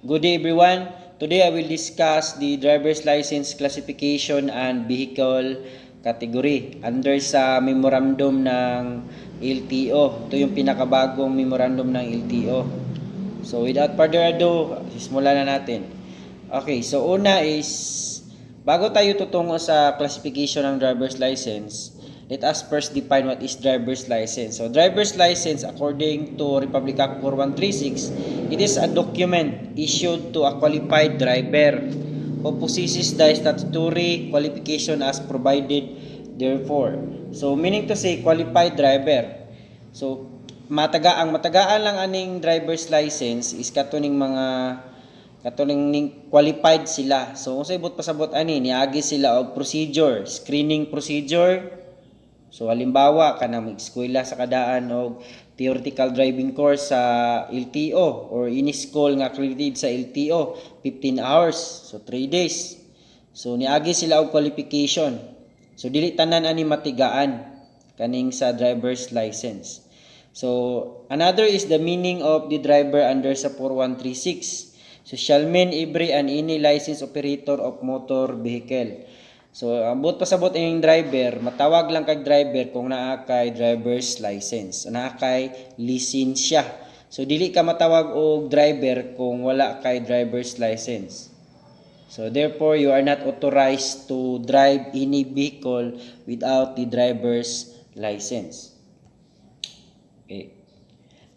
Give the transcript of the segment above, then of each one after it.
Good day everyone. Today I will discuss the driver's license classification and vehicle category under sa memorandum ng LTO. Ito yung pinakabagong memorandum ng LTO. So without further ado, simulan na natin. Okay, so una is bago tayo tutungo sa classification ng driver's license, let us first define what is driver's license. So, driver's license, according to Republic Act 4136, it is a document issued to a qualified driver who possesses the statutory qualification as provided therefore. So, meaning to say, qualified driver. So, ang matagaan lang aning driver's license is katuning qualified sila. So, kung sa ibot pasabot ani, niagi sila og procedure, screening procedure. So halimbawa kanang mag-eskwela sa kadaan og theoretical driving course sa LTO or any school nga accredited sa LTO, 15 hours, so 3 days. So niagi sila og qualification. So dili tanan ani matigaan kaning sa driver's license. So another is the meaning of the driver under sa 4136. So shall mean every and any licensed operator of motor vehicle. So, ambot pasabot ang driver, matawag lang kay driver kung naa kay driver's license, naa kay lisensya. So, dili ka matawag og driver kung wala kay driver's license. So, therefore, you are not authorized to drive any vehicle without the driver's license. Okay.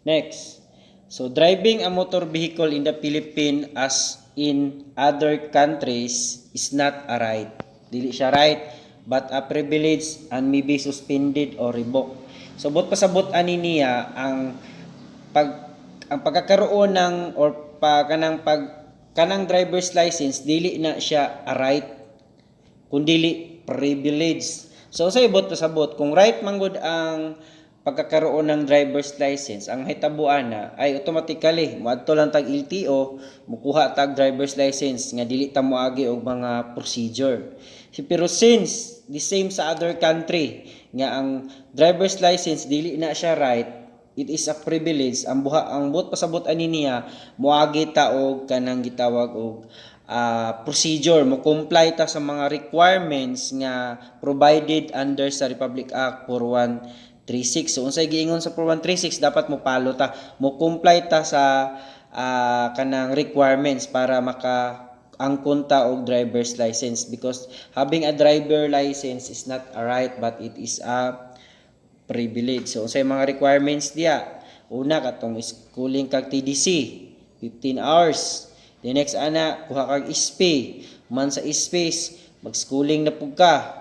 Next. So, driving a motor vehicle in the Philippines as in other countries is not a right. Dili siya right, but a privilege and may be suspended or revoked. So, bot pasabot ani niya ang pagkakaroon ng kanang driver's license dili na siya a right kundi privilege. So, sa ibot pasabot kung right manggod ang pagkakaroon ng driver's license, ang hitabuan na ay automatically moadto lang tag LTO, mukuha tag driver's license nga dili ta moagi og mga procedure. Pero since the same sa other country nga ang driver's license dili na siya right, it is a privilege. Ang buot pasabot ani niya moagi ta og kanang gitawag og procedure, mo comply ta sa mga requirements nga provided under sa Republic Act 4136. So unsay giingon sa 4136, dapat mo palo ta, mo comply ta sa kanang requirements para angkon ta og driver's license, because having a driver license is not a right but it is a privilege. So unsay mga requirements diya? Una, katong schooling kag TDC 15 hours. The next ana, kuha kag SP, man sa space mag-schooling na pug ka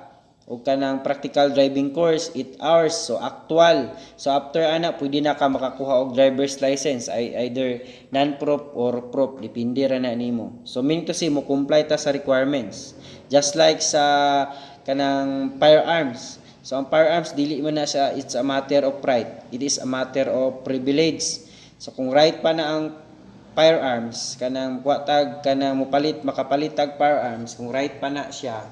o kanang practical driving course 8 hours, so actual. So after ana pwede na ka makakuha og driver's license, either non-prop or prop, depende ra na nimo. So meaning to say, mo comply ta sa requirements, just like sa kanang firearms. So ang firearms dili man na siya it's a matter of right, it is a matter of privilege. So kung right pa na ang firearms, kanang kuwatag kanang makapalit tag firearms, kung right pa na siya,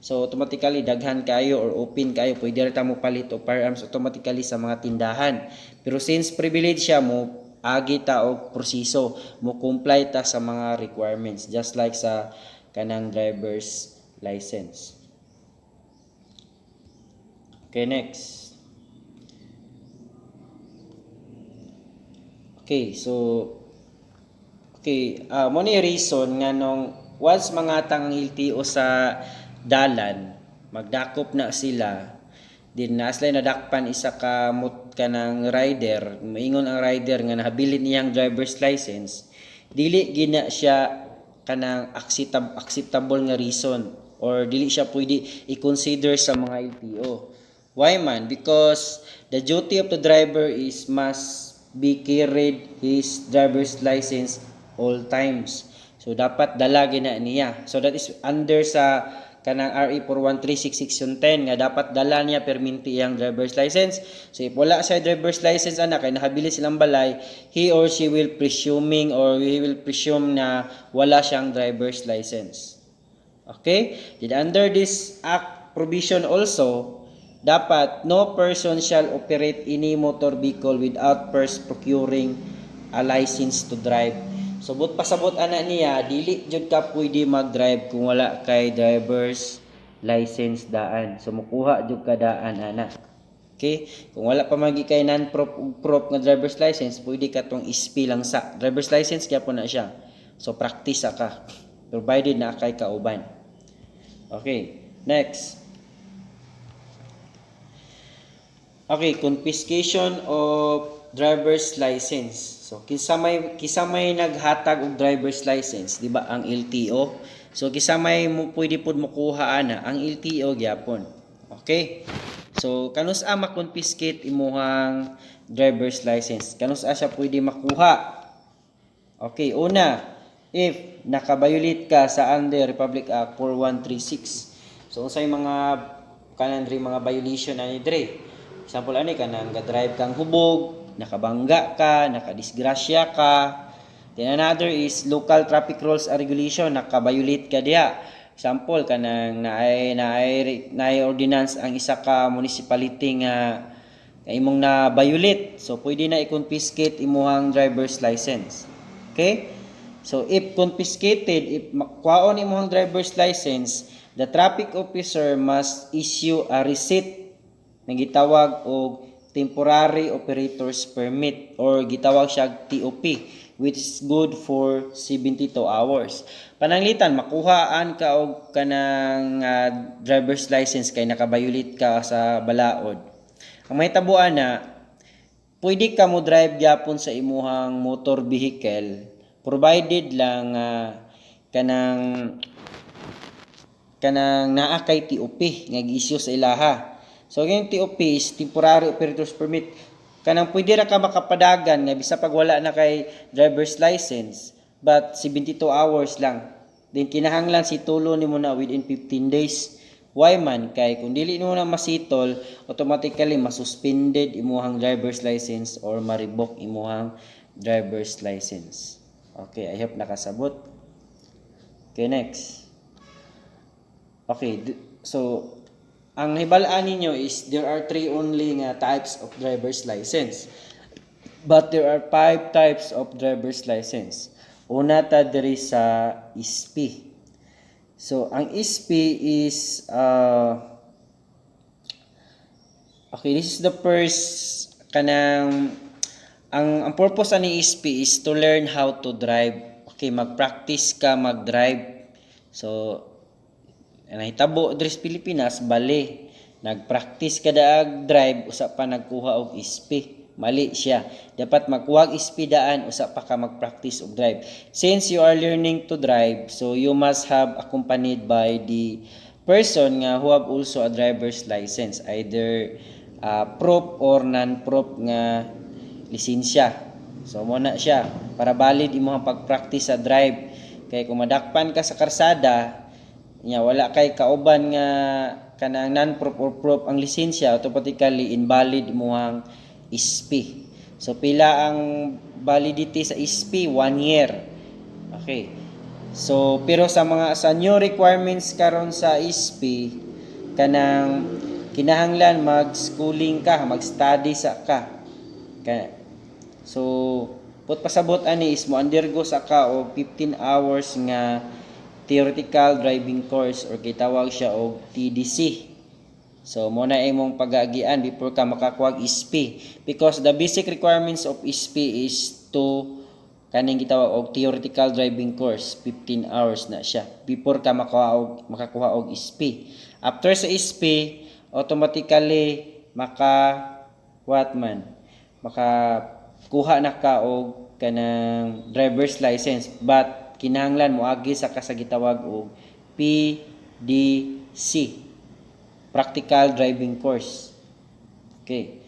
so automatically daghan kayo or open kayo, pwede rin mo palit o firearms automatically sa mga tindahan. Pero since privilege siya, mo agi ta og proseso, mo comply ta sa mga requirements, just like sa kanang driver's license. Okay, next. Okay, mo ni reason nga nung once mga tang LTO sa dalan, magdakop na sila, din na sila nadakpan isa ka kanang rider, maingon ang rider nga nahabilin niyang driver's license, dili gina siya kanang acceptable nga reason, or dili siya pwede i-consider sa mga LTO. Why man? Because the duty of the driver is must be carried his driver's license all times. So dapat dala gina niya. So that is under sa kanang RE 4136 section 10 nga dapat dala niya perminti iyang driver's license. So if wala siya driver's license ana kay nahabili silang balay, he or she will presume na wala siyang driver's license. Okay? Then under this act provision also, dapat no person shall operate any motor vehicle without first procuring a license to drive. So but pasabot ana niya dili jud ka pwede mag-drive kung wala kay driver's license daan. So mukuha jud ka daan ana. Okay? Kung wala pa magi kay non-prop ug prop nga driver's license, pwede ka tong SP lang sa driver's license kaya po na siya. So practice ka. Provided na kay kauban. Okay, next. Okay, confiscation of driver's license. So kisamay naghatag og driver's license, di ba ang LTO? So kisamay mo pwede pud makuha ana ang LTO gyapon. Okay? So kanus-a ma-confiscate imuhang driver's license. Kanus-a siya pwede makuha. Okay, una, if nakabayulit ka sa under Republic Act 4136. So unsay mga kanan diri mga violation ani diri? Example ani kanang ga-drive kang hubog, nakabangga ka, nakadisgrasya ka. Then another is local traffic rules and regulation, nakabayulit ka diha. Example kanang naay ordinance ang isa ka municipality nga imong na violate. So pwede na i-confiscate imuhang driver's license. Okay? So if confiscated, if makuhaon imuhang driver's license, the traffic officer must issue a receipt na gitawag og temporary operator's permit or gitawag siya TOP, which is good for 72 hours. Pananglitan makuhaan ka og kanang driver's license kay nakabayulit ka sa balaod. Ang mahitabuan na pwede ka mo drive gyapon sa imuhang motor vehicle provided lang kanang naa kay TOP nga gi-issue sa ilaha. So yung TOP is temporary operator's permit. Kanang pwede ra ka makapadagan nga bisa pag wala na kay driver's license but 72 hours lang. Then kinahanglan si tulo nimo na within 15 days. Why man kay kung dili nimo na masitol, automatically masuspended imuhang driver's license or ma-revoke imuhang driver's license. Okay, I hope nakasabot. Okay, next. Okay, so ang hibalaan ninyo is there are 3 only nga types of driver's license. But there are 5 types of driver's license. Una ta diri sa SP. So ang SP is okay, this is the first kanang ang purpose ani SP is to learn how to drive. Okay, mag-practice ka mag-drive. So nahitabo diri sa Pilipinas bali nagpractice ka daag drive usa pa nagkuha og SP, mali siya. Dapat magkuha og SP daan usa pa ka magpractice og drive. Since you are learning to drive, so you must have accompanied by the person nga who have also a driver's license, either prop or non-prop nga lisensya. So mo na siya para valid imong pagpractice sa drive. Kay kung madakpan ka sa karsada nya wala kay kauban nga kanang non-prop or prop ang lisensya, automatically invalid mo ang SP. So pila ang validity sa SP? 1 year. Okay. So pero sa new requirements karon sa SP kanang kinahanglan mag-schooling ka, mag-study sa ka. So put pasabot ani is mo undergo sa ka og 15 hours nga theoretical driving course or kitawag siya og TDC. So mo na imong pag-aagian before ka makakuha SP, because the basic requirements of SP is to kaning gitawag og theoretical driving course 15 hours na siya before ka makakuha og SP. After sa SP automatically makakuha na ka og kanang driver's license, but kinahanglan moagi sa kasagitawag og PDC, practical driving course. Okay,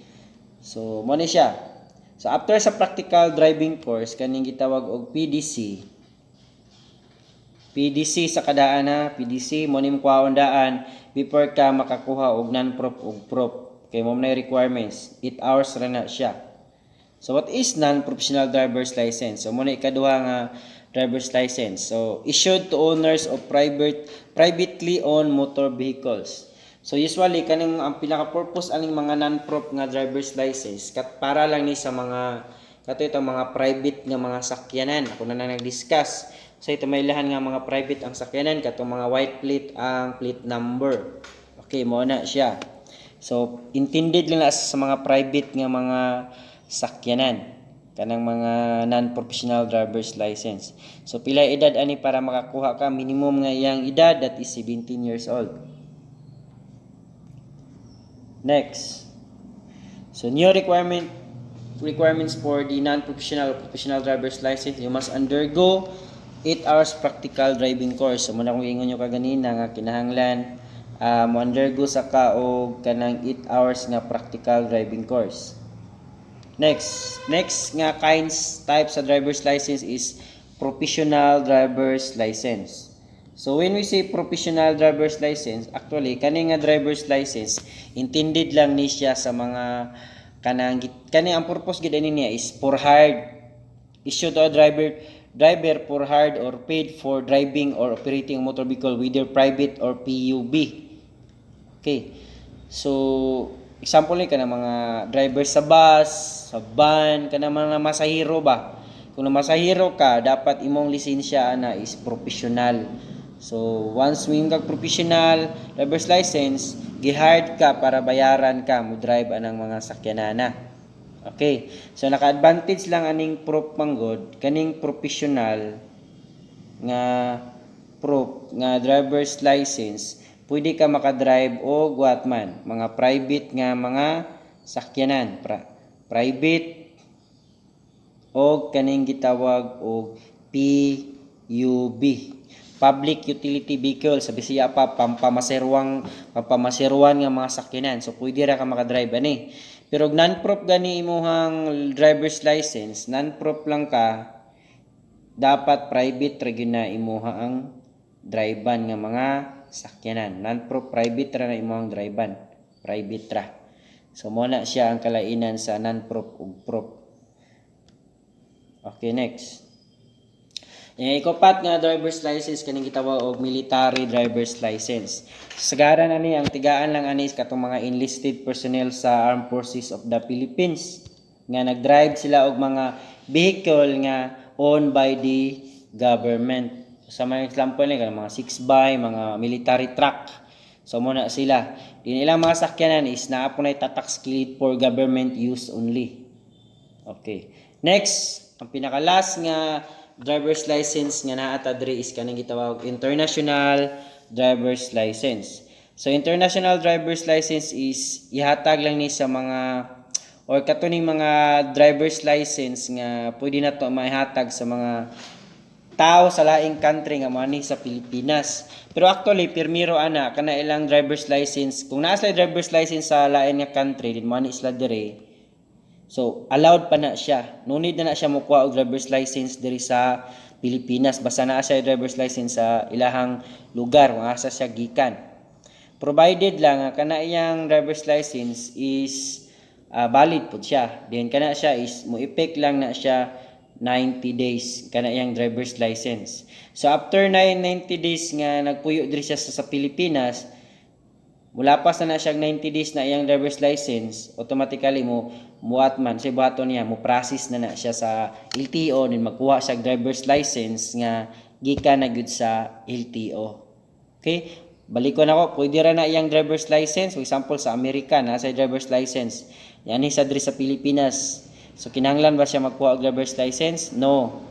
so mo ni siya. So after sa practical driving course kaning gitawag og PDC sa kadaan na PDC mo nim kuhaon daan before ka makakuha og non-prop og prop. Okay, mo na requirements 8 hours ra na siya. So what is non-professional driver's license? So mo na ikaduha nga driver's license. So issued to owners of privately owned motor vehicles. So usually kaning ang pinaka purpose aning mga non-prop nga driver's license para lang ni sa mga Kato itong mga private nga mga sakyanan. Ako na nag-discuss. So ito may ilahan nga mga private ang sakyanan, katong mga white plate ang plate number. Okay, mo na siya. So intended lang na sa mga private nga mga sakyanan, kanang mga non-professional driver's license. So pila edad ani para makakuha ka? Minimum nga iyang edad, that is 17 years old. Next. So new requirements for the non-professional professional driver's license, you must undergo 8 hours practical driving course. So muna kung ingon nyo kaganina nga kinahanglan mo undergo sa ka og kanang 8 hours nga practical driving course. Next nga types sa driver's license is professional driver's license. So when we say professional driver's license, actually kani nga driver's license intended lang ni siya sa mga kani ang purpose gid niya is for hired, issued to a driver for hired or paid for driving or operating a motor vehicle, whether private or PUB. Okay. So example ni kana mga driver sa bus, sa van, kana mga masahero ba. Kung masahero ka, dapat imong lisensya ana is professional. So once mo kag professional driver's license, gi-hired ka para bayaran ka mo drive anang mga sakyanana. Okay. So naka-advantage lang aning proof manggod kaning professional nga proof nga driver's license, pwede ka makadrive o what man, mga private nga mga sakyanan, private o kaning gitawag og PUB, public utility vehicle, sa Bisaya pa pampamaserwan nga mga sakyanan. So pwede ra ka makadrive ani. Pero non-prop gani imuhang driver's license, non-prop lang ka, dapat private ra gyud na imuha ang drivean nga mga sakyanan. Non-prop private ra na imuhang drivean, private ra. So mo na siya ang kalainan sa non-prop ug prop. Okay, next. Ikapat nga driver's license kaning gitawag og military driver's license. Sagaran ani ang tigaan lang ani katong mga enlisted personnel sa Armed Forces of the Philippines nga nagdrive sila og mga vehicle nga owned by the government. Sa mga example ni mga 6x, mga military truck. So muna sila. Din ilang mga sakyanan is naa po na tax cleared for government use only. Okay. Next, ang pinaka-last nga driver's license nga naa ta diri is kanang gitawag international driver's license. So international driver's license is ihatag lang ni sa mga or katuning mga driver's license nga pwede na to maihatag sa mga tao sa laing country nga mani sa Pilipinas. Pero actually pirmiro ana kana ilang driver's license, kung naa sila driver's license sa lain nga country din mani sila dire, so allowed pa na siya. No need na siya mokuha og driver's license diri sa Pilipinas, basta naa siya driver's license sa ilahang lugar kung asa siya gikan. Provided lang nga kana iyang driver's license is valid pud siya. Then kana siya is mo effect lang na siya 90 days kana iyang driver's license. So after 90 days nga nagpuyo diri siya sa Pilipinas, mula pa na siya 90 days na iyang driver's license, automatically muat man sa buhaton niya, mo process na siya sa LTO, din magkuha siya driver's license nga gikan na gyud sa LTO. Okay? Balik ko na ko, pwede ra na iyang driver's license, for example sa Amerika na sa driver's license. Yan sa diri sa Pilipinas. So kinahanglan ba siya magkuha og driver's license? No.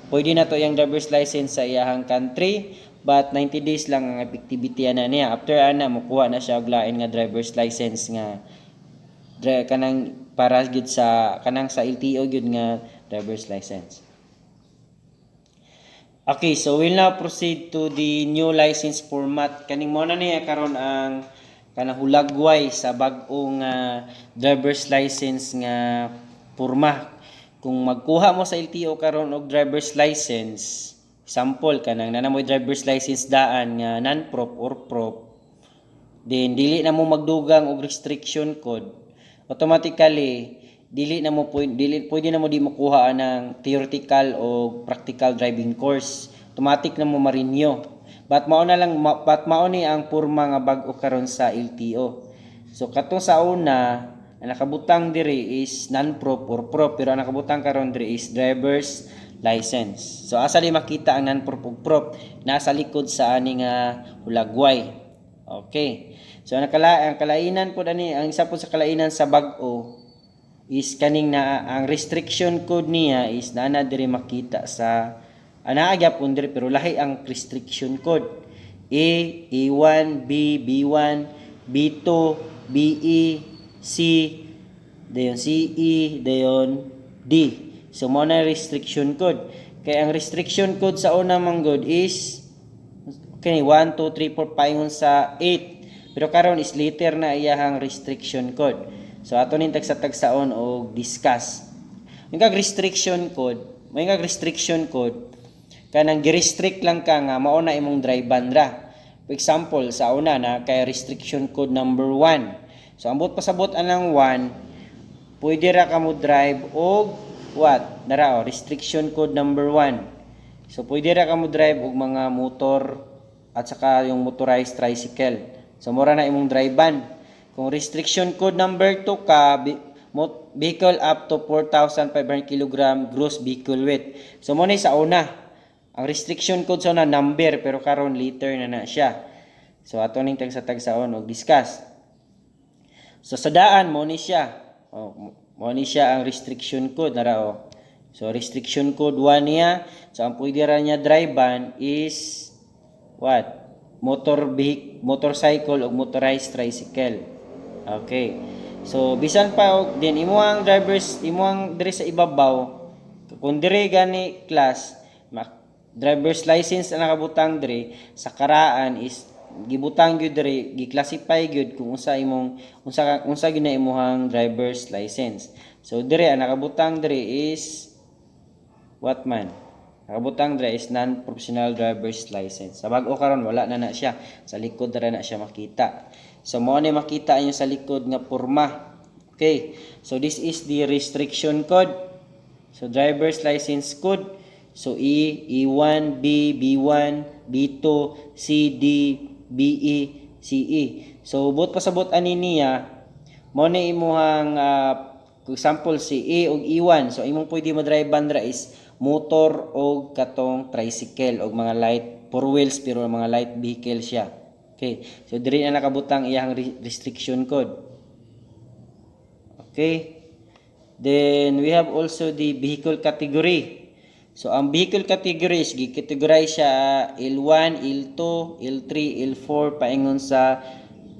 Pwede na to iyang driver's license sa iyahang country, but 90 days lang ang effectivity na niya. After ana mokuha na siya og lain nga driver's license nga kanang para gid sa kanang sa LTO gid nga driver's license. Okay, so we'll now proceed to the new license format. Kaning mo na niya karon ang kanang hulagway sa bag-ong driver's license nga porma. Kung magkuha mo sa LTO karon og driver's license, example kanang nanamoy driver's license daan nga non-prop or prop, then dili na mo magdugang og restriction code, automatically dili pwede na mo di makuha ng theoretical o practical driving course. Automatic na mo ma-renew. But mao ni ang porma nga bag-o karon sa LTO. So katong sa una ang nakabutang diri is non-prop or prop, pero ang nakabutang karon diri is driver's license. So asa di makita ang non-prop ug prop? Nasa likod sa ani nga hulagway. Okay. So ang kalainan po ani, ang isa po sa kalainan sa bag-o is kaning na ang restriction code niya is naa diri makita sa anaagya po diri, pero lahi ang restriction code. A, A1, B, B1, B2, BE, C, dayon CE, dayon D. So mo na restriction code. Kaya ang restriction code sa una manggod is okay, 1 2 3 4 paingon sa 8. Pero karon is later na iyahang restriction code. So ato nin tagsa-tagsaon og discuss. Yung kag restriction code, may kag restriction code kanang gi-restrict lang ka nga mao na imong drive-ban ra. For example, sa una na kay restriction code number 1. So ambot pasabot anang 1, pwede ra ka mo drive og what? Nara restriction code number 1. So pwede ra ka mo drive og mga motor at saka yung motorized tricycle. So mura na imong drive-ban. Kung restriction code number 2 ka, vehicle up to 4,500 kg gross vehicle weight. So mo ni sa una. Ang restriction code sa una number, pero karon liter na siya. So ato ning tagsa-tagsaon og discuss. So sa daan mo ni siya. Mo ni siya ang restriction code nara o. So restriction code 1 niya. So ang pwede ra niya drive-ban is what? Motorcycle o motorized tricycle. Okay. So bisan pa og din imuhang diri sa ibabaw, kung diri gani class, driver's license ang nakabutang diri sa karaan is gibutang gyud diri, gi-classify gyud kung unsa gyud na imuhang driver's license. So diri ang nakabutang diri is what man? Nakabutang diri is non-professional driver's license. Sa bag-o karon wala na siya. Sa likod ra na siya makita. So mo ni makita inyo sa likod nga porma. Okay. So this is the restriction code. So driver's license code. So E, E1, B, B1, B2, C, D, BE, CE. So but pasabot ani niya mo ni imuhang example si E ug E1. So imong pwede mo drive-ban ra is motor o katong tricycle o mga light 4 wheels pero mga light vehicle siya. Okay. So diri na nakabutang iyang restriction code. Okay. Then we have also the vehicle category. So ang vehicle category is gi-categorize siya L1, L2, L3, L4 paingon sa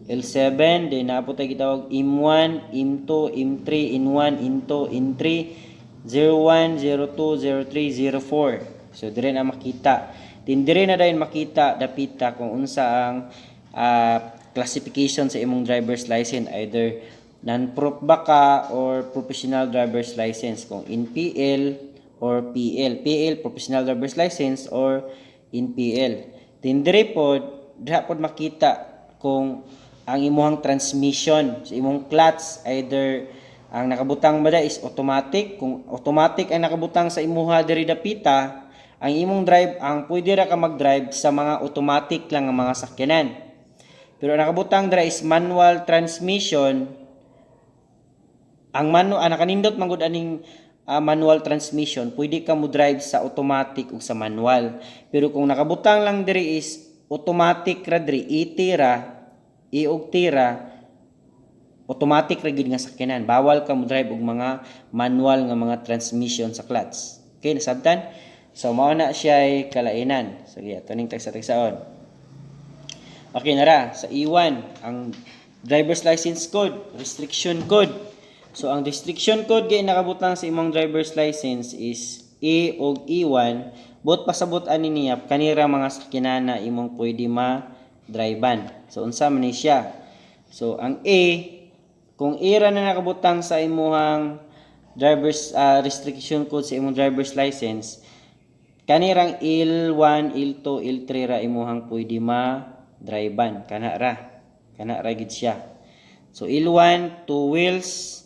L7. Then naapot ay gitawag M1, M2, M3, N1, N2, N3, 01, 02, 03, 04. So dire na makita. Din dire na dayon makita dapita kung unsa ang classification sa imong driver's license, either non-prop ba ka or professional driver's license, kung NPL or PL. PL professional driver's license or NPL. Din dire pod makita kung ang imong transmission sa imong clutch, either ang nakabutang ba is automatic. Kung automatic ang nakabutang sa imuha diri dapita, ang imong drive, ang pwede ra ka mag-drive sa mga automatic lang ang mga sakyanan. Pero ang nakabutang diri is manual transmission. Ang nakanindot man gud aning manual transmission, pwede ka mo drive sa automatic ug sa manual. Pero kung nakabutang lang diri is automatic ra diri, E ug tira, automatic ra gyud nga sakyanan. Bawal ka mo drive og mga manual nga mga transmission sa clutch. Okay, nasabtan? So mao na siya ay kalainan. Sige, ato ning tagsa-tagsaon. Okay nara sa E1, ang driver's license code, restriction code. So ang restriction code kay nakabutang sa imong driver's license is A ug E1, bot pasabot ani niya kanira mga sakyanan na imong pwede ma-drivean. So unsa man ni siya? So ang A, kung era na nakabutang sa imuhang driver's restriction code sa imong driver's license, kanirang L1, L2, L3 ra imuhang pwede ma-drivean. Kana ra gid siya. So L1, 2 wheels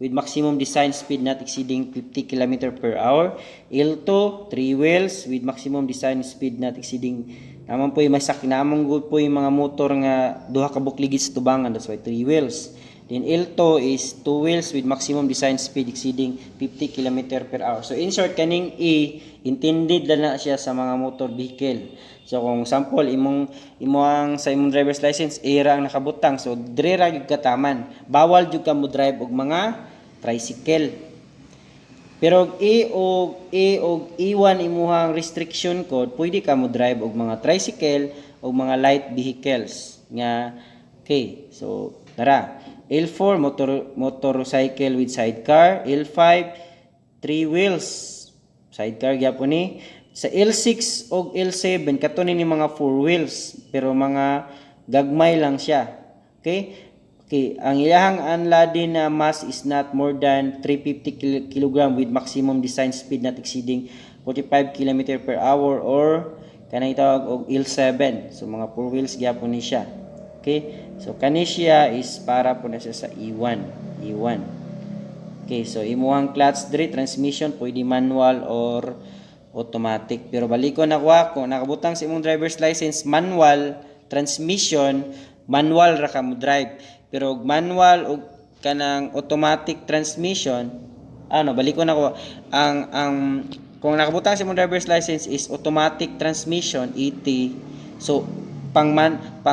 with maximum design speed not exceeding 50 km per hour. L2, 3 wheels with maximum design speed not exceeding, naman po yung masak, naman po yung mga motor nga duha ka bukligid sa tubangan, that's why 3 wheels. Then L2 is 2 wheels with maximum design speed exceeding 50 km per hour. So in short, kaning E, intended na siya sa mga motor vehicle. So kung sample, sa imong driver's license, A ra ang nakabutang. So dire ra gyud kataman. Bawal jud ka mo drive og mga tricycle. Pero og E1 imuhang restriction code, pwede ka mo drive og mga tricycle o mga light vehicles nga. Okay, so tara. L4 motorcycle with sidecar. L5 3 wheels sidecar gyapon ni. Sa L6 og L7 kato ni mga 4 wheels pero mga gagmay lang siya. Okay, ang iyahang unladen na mass is not more than 350 kg with maximum design speed not exceeding 45 km per hour or kanang tawag og L7. So mga 4 wheels gyapon ni siya. Okay, so kani siya is para po na siya sa E1. Okay, so imuhang clutch diri transmission pwede manual or automatic. Pero balikon ako kung nakabutang sa imong driver's license manual transmission, manual ra ka mo drive. Pero manual o kanang automatic transmission, balikon ako ang kung nakabutang sa imong driver's license is automatic transmission ET. So pang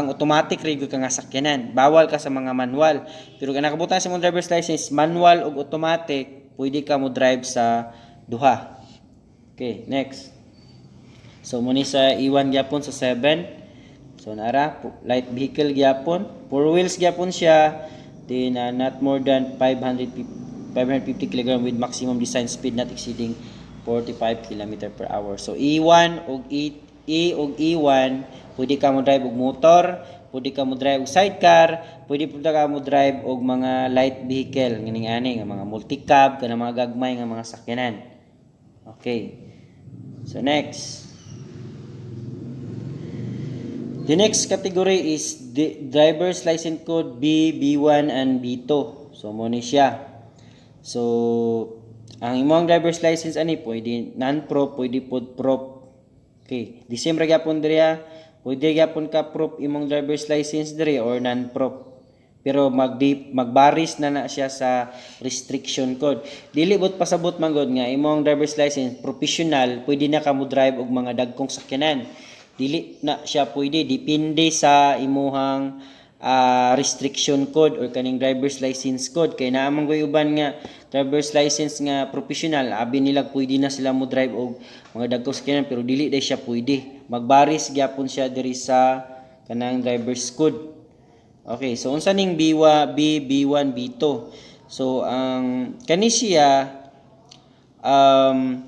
automatic rig ka nga sakyanan. Bawal ka sa mga manual. Pero kung nakabutang sa imong driver's license manual o automatic, pwede ka mo drive sa duha. Okay, next. So muni sa E1 gyapon sa 7. So nara light vehicle gyapon, 4 wheels gyapon siya. Then not more than 550 kg with maximum design speed not exceeding 45 km per hour. So E1 og E1 pwede ka mo drive og motor, pwede ka mo drive og sidecar, pwede ka mo drive og mga light vehicle ngani nga mga multi-cab kana mga gagmay nga mga sakyanan. Okay. So next. The next category is the driver's license code B, B1 and B2. So mo ni siya. So ang imong driver's license ani pwede non-prop, pwede pod prop. Okay, the same ra gyapon diriya. Pwede gyapon ka prop imong driver's license diri or non-prop. Pero magbaris na siya sa restriction code. Dili bot pasabot man gud nga imong driver's license professional, pwede na ka mo drive og mga dagkong sakyanan. Dili na siya pwede, depende sa imuhang restriction code or kaning driver's license code. Kay naamang goy uban nga driver's license nga professional, abi nila pwede na sila mo drive og mga dagkong sakyanan pero dili day siya pwede. Magbaris gyapon siya diri sa kanang driver's code. Okay, so unsa ning B1, B2. So ang kani siya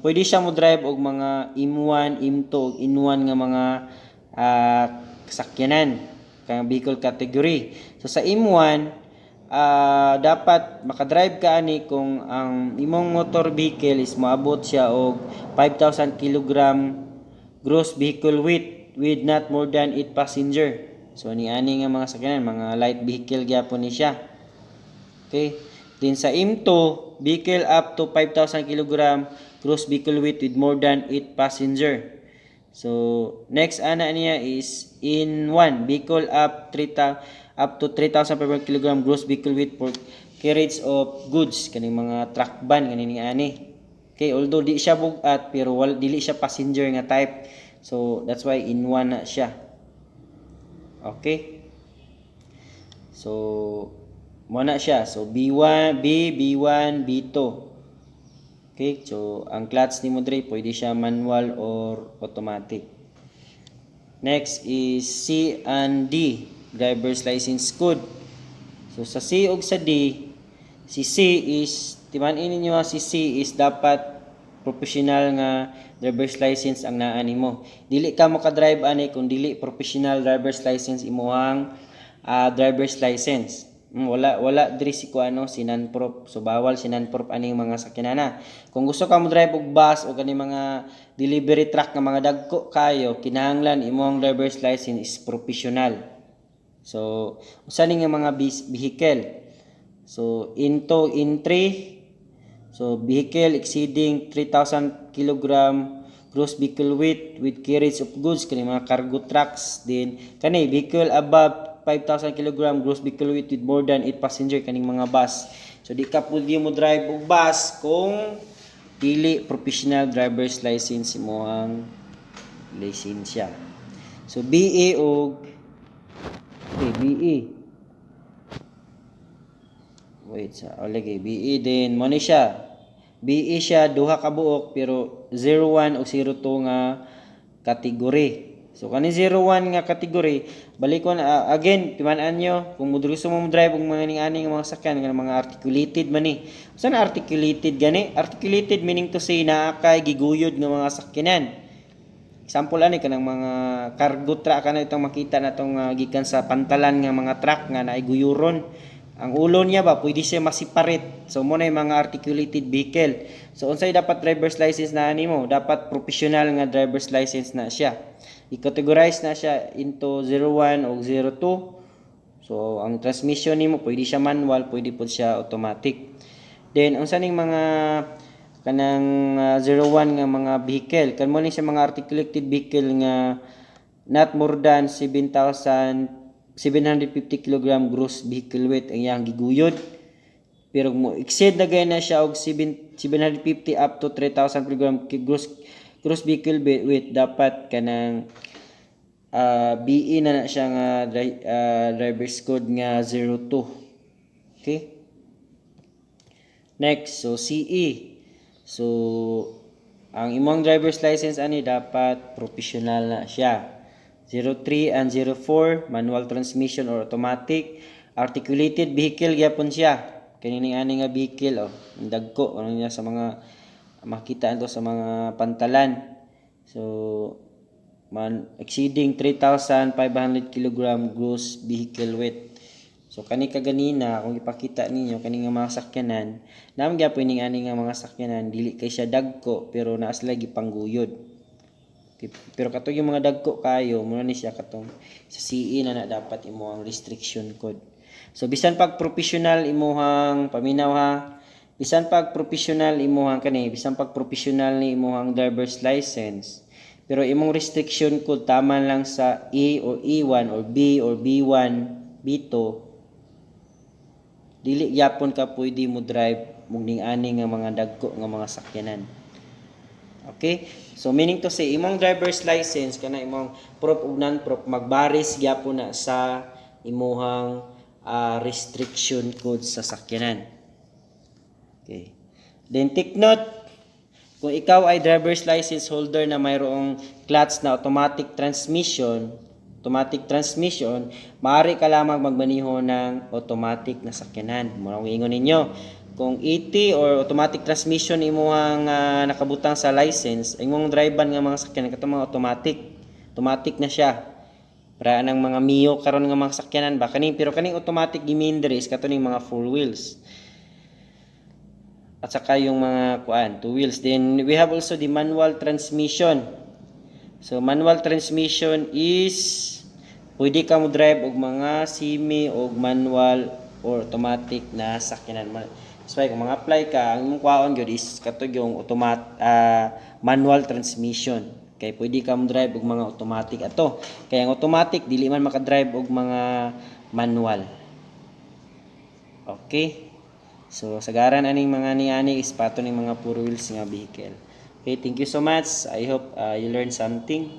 pwede siya mo drive og mga M1, M2 ug N1 nga mga sakyanan kang vehicle category. So sa M1 dapat makadrive ka ani kung ang imong motor vehicle is moabot siya og 5,000 kg gross vehicle weight with not more than 8 passenger. So ani nga mga sakyanan, mga light vehicle gyapon ni siya. Okay? Then sa M2, vehicle up to 5,000 kg gross vehicle weight with more than 8 passenger. So next ana niya is N1, vehicle up to 3,500 kg gross vehicle weight for carriage of goods, kaning mga truck van kanini ani. Okay, although di siya bugat pero dili siya passenger nga type. So that's why N1 na siya. Okay. So mo na siya. So B1, B2. Okay, so ang clutch ni mo dre pwede siya manual or automatic. Next is C and D, driver's license code. So sa C ug sa D, si C is timan-in ninyo si C is dapat professional nga driver's license ang naa nimo. Dili ka mo ka-drive ani kung dili professional driver's license imuhang driver's license. Wala diri si si non-prop. So bawal si non-prop aning mga sakyanana. Kung gusto ka mo drive og bus o kani mga delivery truck nga mga dagko kayo, kinahanglan imong driver's license is professional. So usa ning mga vehicle. So in 3. So vehicle exceeding 3,000 kg gross vehicle weight with carriage of goods kani mga cargo trucks. Then kani vehicle above 5,000 kg gross vehicle weight with more than 8 passenger kaning mga bus. So di ka pwede mo drive og bus kung dili professional driver's license mo ang lisensya. So BE og BE. Wait sa lagi BE din mo ni siya. BE siya duha ka buok pero 01 o 02 nga kategory. So kani 01 nga kategory, balikon again timan-an nyo kung gusto mo drive og mga ning-ani nga mga sakyan nga mga articulated man ni. Usa na articulated gani? Articulated meaning to say naa kay giguyod nga mga sakyanan. Example ani kanang mga cargo truck kana itong makita natong gikan sa pantalan nga mga truck nga naay guyuron. Ang ulo niya ba pwede siya ma-separate. So mo na yung mga articulated vehicle. So unsay dapat driver's license na nimo? Dapat professional nga driver's license na siya. I-categorize na siya into 01 o 02. So ang transmission nimo pwede siya manual, pwede po siya automatic. Then unsa ning mga kanang 01 nga mga vehicle? Kan mo ni siya mga articulated vehicle nga not more than 750 kg gross vehicle weight ang iyang giguyod. Pero mo exceed na gay na siya og 750 up to 3,000 kg gross vehicle weight, dapat kanang BE na siya nga driver's code nga 02. Okay? Next, so CE. So ang imong driver's license ani dapat professional na siya. 03 and 04 manual transmission or automatic. Articulated vehicle gyapon siya. Kini ani nga vehicle dagko ano niya sa mga makita ito sa mga pantalan. So exceeding 3,500 kg gross vehicle weight. So kani kaganina kung ipakita ninyo kani nga mga sakyanan, naam gyapon ning ani nga mga sakyanan dili kay siya dagko pero naa sila gipangguyod. Pero katong yung mga dagko kayo, muna ni siya katong sa CE na dapat imo ang restriction code. So bisan pag professional imuhang paminaw ha. Bisan pag professional imuhang kani, bisan pag professional ni imuhang driver's license. Pero imong restriction code tama lang sa E or E1 or B or B1, B2. Dili gyapon ka pwede mo drive mugning ani nga mga dagko nga mga sakyanan. Okay? So meaning to say imong driver's license kana imong proof ug non-proof magbaris gyapon na sa imuhang restriction code sa sakyanan. Okay. Then take note kung ikaw ay driver's license holder na mayroong clutch na automatic transmission, maaari ka lamang magmaneho ng automatic na sakyanan. Murang ingon ninyo kung AT or automatic transmission imuhang nakabutang sa license, imong drivean nga mga sakyanan katong mga automatic na siya. Para nang mga Mio karon nga mga sakyanan ba kaning pero kaning automatic gimindre is katuning mga 4 wheels. At saka yung mga 2 wheels. Then we have also the manual transmission. So manual transmission is pwede ka mo drive og mga semi og manual or automatic na sakyanan. So kung mga apply ka, ang imong kwaon gyud is katog yung manual transmission. Kay pwede ka mo drive og mga automatic ato. Kaya ang automatic dili man maka-drive og mga manual. Okay? So sagaran aning mga niani is pato ning mga 4 wheels nga vehicle. Okay, thank you so much. I hope you learned something.